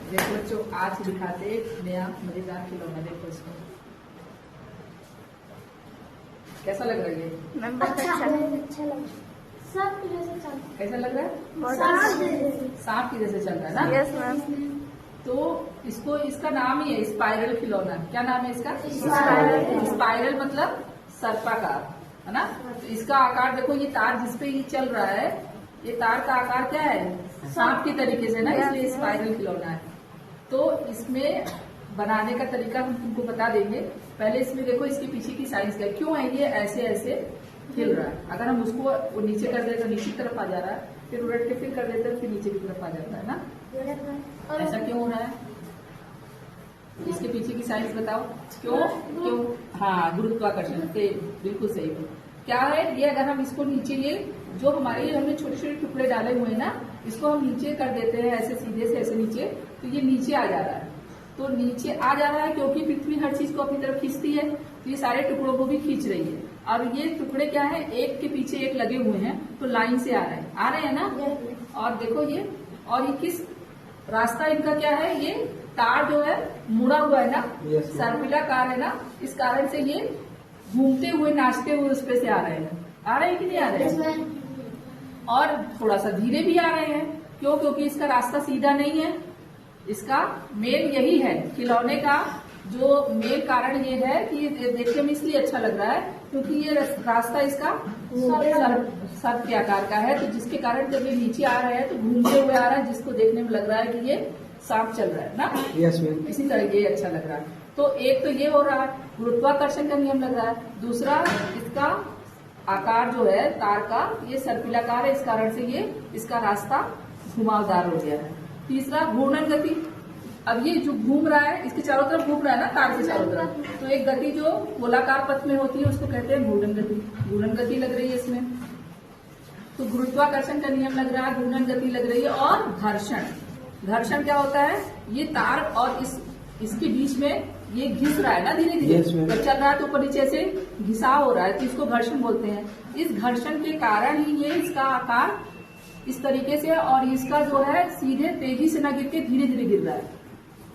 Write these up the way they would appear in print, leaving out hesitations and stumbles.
देखो बच्चों, आज दिखाते नया मजेदार खिलौना। देखो इसको कैसा लग रहा है ये? मैम बहुत अच्छा अच्छा लगा। सब की जैसे चल कैसा लग रहा है? बहुत अच्छा। सांप की जैसे चल रहा है ना? Yes ma'am. तो इसको, इसका नाम ही है स्पाइरल खिलौना। क्या नाम है इसका? स्पाइरल। स्पाइरल मतलब सर्पाकार, है ना? तो इसका आकार देखो, ये तार जिसपे ये चल रहा है, ये तार का आकार क्या है? सांप की तरीके से ना, इसलिए स्पाइरल खिलौना है। तो इसमें बनाने का तरीका हम तुमको बता देंगे। पहले इसमें देखो, इसके पीछे की साइंस क्या, क्यों है ये ऐसे ऐसे हिल रहा है। अगर हम उसको वो नीचे कर दें तो नीचे की तरफ आ जा रहा है, फिर उलट के फिर कर देते हैं, फिर नीचे की तरफ आ जाता है ना। ऐसा क्यों हो रहा है? इसके पीछे की साइंस बताओ, क्यों? क्यों? हाँ, गुरुत्वाकर्षण से बिल्कुल सही है। क्या है ये? अगर हम इसको नीचे, ये जो हमारे हमने छोटे छोटे टुकड़े डाले हुए हैं ना, इसको हम नीचे कर देते हैं ऐसे सीधे से ऐसे नीचे, तो ये नीचे आ जा रहा है। तो नीचे आ जा रहा है क्योंकि पृथ्वी हर चीज को अपनी तरफ खींचती है, तो ये सारे टुकड़ों को भी खींच रही है। और ये टुकड़े क्या है, एक के पीछे एक लगे हुए हैं, तो लाइन से आ रहे हैं ना। और देखो ये, और ये किस रास्ता इनका क्या है, ये तार जो है मुड़ा हुआ है ना, सर्पिलाकार है ना, इस कारण से ये घूमते हुए नाचते हुए उस पे से आ रहे हैं कि नहीं आ रहे हैं? और थोड़ा सा धीरे भी आ रहे हैं। क्यों? क्योंकि इसका रास्ता सीधा नहीं है। इसका मेन यही है, खिलौने का जो मेन कारण ये है कि ये देखने में इसलिए अच्छा लग रहा है क्योंकि ये रास्ता इसका सर्प के आकार का है, तो जिसके कारण जब ये नीचे आ रहा है तो घूमते हुए आ रहा है, जिसको देखने में लग रहा है कि ये सांप चल रहा है ना। Yes ma'am. इसी तरह ये अच्छा लग रहा है। तो एक तो ये हो रहा है, गुरुत्वाकर्षण का नियम लग रहा है। दूसरा, इसका आकार जो है तार का, ये सर्पिलाकार है, इस कारण से ये इसका रास्ता घुमावदार हो गया है। तीसरा, घूर्णन गति। अब ये जो घूम रहा है, इसके चारों तरफ घूम रहा है ना, तार के चारों तरफ, तो एक गति जो गोलाकार पथ में होती है उसको कहते हैं घूर्णन गति। घूर्णन गति लग रही है इसमें। तो गुरुत्वाकर्षण का नियम लग रहा है, घूर्णन गति लग रही है, और घर्षण। घर्षण क्या होता है? ये तार और इसके बीच में ये घिस रहा है ना धीरे धीरे, जब चल रहा है तो ऊपर नीचे से घिसाव हो रहा है, तो इसको घर्षण बोलते हैं। इस घर्षण के कारण ही ये इसका आकार इस तरीके से, और इसका जो है सीधे तेजी से ना गिर के धीरे धीरे गिर रहा है।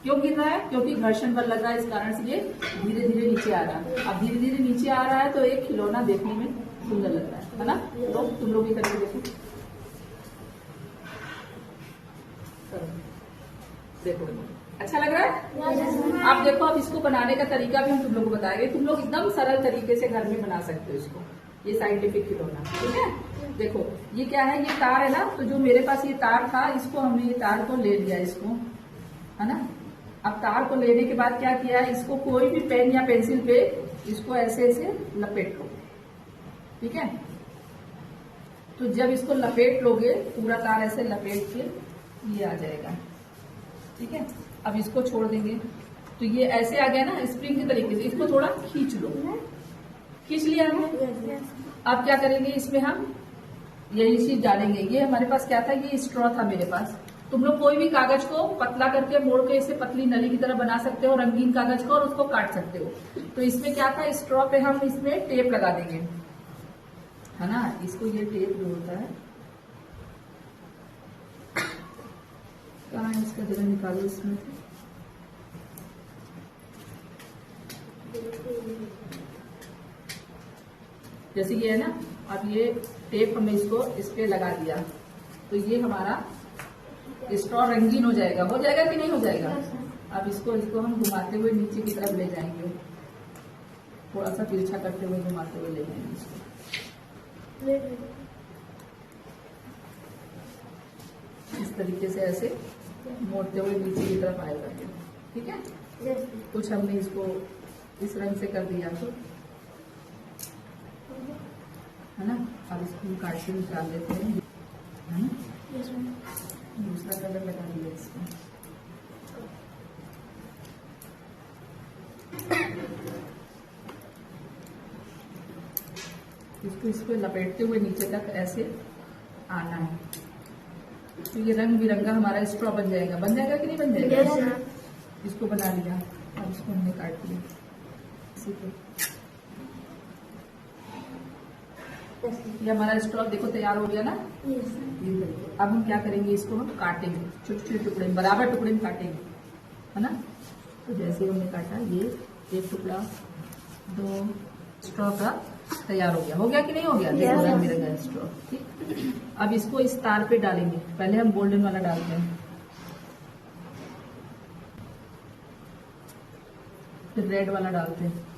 क्यों गिर रहा है? क्योंकि घर्षण बल लग रहा है, इस कारण से ये धीरे धीरे नीचे आ रहा है। अब धीरे धीरे नीचे आ रहा है तो एक खिलौना देखने में सुंदर लग रहा है ना। तो तुम लोग भी करके देखो। देखो अच्छा लग रहा है? आप देखो, अब इसको बनाने का तरीका भी हम तुम लोग को बताएंगे। तुम लोग एकदम सरल तरीके से घर में बना सकते हो इसको, ये साइंटिफिक खिलौना। ठीक है? देखो ये क्या है, ये तार है ना, तो जो मेरे पास ये तार था, इसको हमने ये तार को ले लिया, इसको, है ना। अब तार को लेने के बाद क्या किया है, इसको कोई भी पेन या पेंसिल पे इसको ऐसे ऐसे लपेट लो। ठीक है? तो जब इसको लपेट लोगे, पूरा तार ऐसे लपेट के ये आ जाएगा। ठीक है? अब इसको छोड़ देंगे, तो ये ऐसे आ गया ना स्प्रिंग के तरीके से। इसको थोड़ा खींच लो, खींच लिया हमने। अब क्या करेंगे, इसमें हम यही चीज डालेंगे। ये हमारे पास क्या था, ये स्ट्रॉ था मेरे पास। तुम लोग कोई भी कागज को पतला करके मोड़ के इसे पतली नली की तरह बना सकते हो, रंगीन कागज को, और उसको काट सकते हो। तो इसमें क्या था, स्ट्रॉ पे हम इसमें टेप लगा देंगे, है ना। इसको ये टेप जो होता है, कहाँ है इसका, जरा निकालो इसमें से। जैसे ये है ना, अब ये टेप हमने इसको इस पे लगा दिया, तो ये हमारा स्ट्रॉ रंगीन हो जाएगा कि नहीं हो जाएगा? अब इसको हम घुमाते हुए नीचे की तरफ ले जाएंगे, थोड़ा सा तिरछा करते हुए घुमाते हुए ले जाएंगे इसको। इस तरीके से ऐसे मोड़ते हुए नीचे की तरफ आएगा। ठीक है? कुछ हमने इसको इस रंग से कर दिया, तो है ना। अब इसको हम काट के निकाल लेते हैं, है ना। दूसरा कलर लगा दिया इसमें। इसको इस पे लपेटते हुए नीचे तक ऐसे आना है, तो ये रंग बिरंगा हमारा स्ट्रॉ बन जाएगा कि नहीं बन जाएगा? इसको बना लिया, अब इसको हमने काट लिया इसी को। ये हमारा स्ट्रॉ देखो तैयार हो गया ना। यस अब हम क्या करेंगे, इसको हम काटेंगे छोटे छोटे टुकड़े में, बराबर टुकड़े में काटेंगे, है ना। तो जैसे हमने काटा, ये एक टुकड़ा, 2 स्ट्रॉ का तैयार हो गया कि नहीं हो गया? देखो रंग बिरंगा स्ट्रॉ। ठीक, अब इसको इस तार पे डालेंगे। पहले हम गोल्डन वाला डालते हैं, फिर रेड वाला डालते हैं।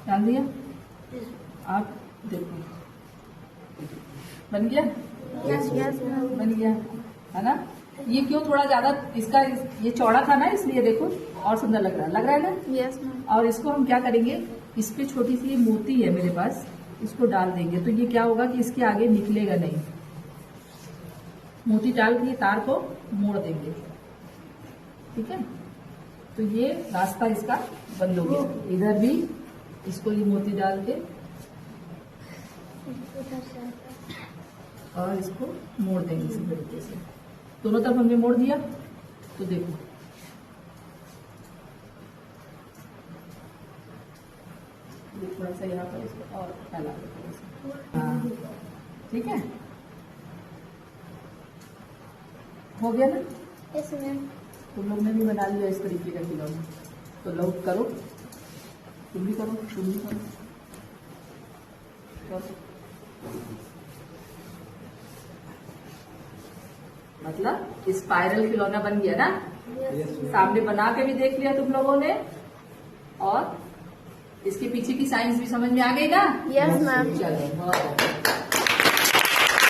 डाल दिया। आप देखो बन गया, यस बन गया, है ना। ये क्यों थोड़ा ज्यादा इसका ये चौड़ा था ना, इसलिए देखो और सुंदर लग रहा है ना। Yes ma'am. और इसको हम क्या करेंगे, इस पे छोटी सी मोती है मेरे पास, इसको डाल देंगे तो ये क्या होगा कि इसके आगे निकलेगा नहीं। मोती डाल के तार को मोड़ देंगे, ठीक है। तो ये रास्ता इसका बंद हो गया। इधर भी इसको ये मोती डाल के और इसको मोड़ देंगे इसी तरीके से। दोनों तरफ हमने मोड़ दिया, तो देखो ये थोड़ा सा यहाँ पर इसको और फैला देते हैं। हाँ, ठीक है, हो गया ना। Yes ma'am. तुम लोग ने भी बना लिया इस तरीके का खिलौना, तो लोग करो, तुम भी करो, तुम भी करो। मतलब स्पाइरल खिलौना बन गया ना। सामने बना के भी देख लिया तुम लोगों ने, और इसके पीछे की साइंस भी समझ में आ गई ना। Yes ma'am. चलो बहुत अच्छा।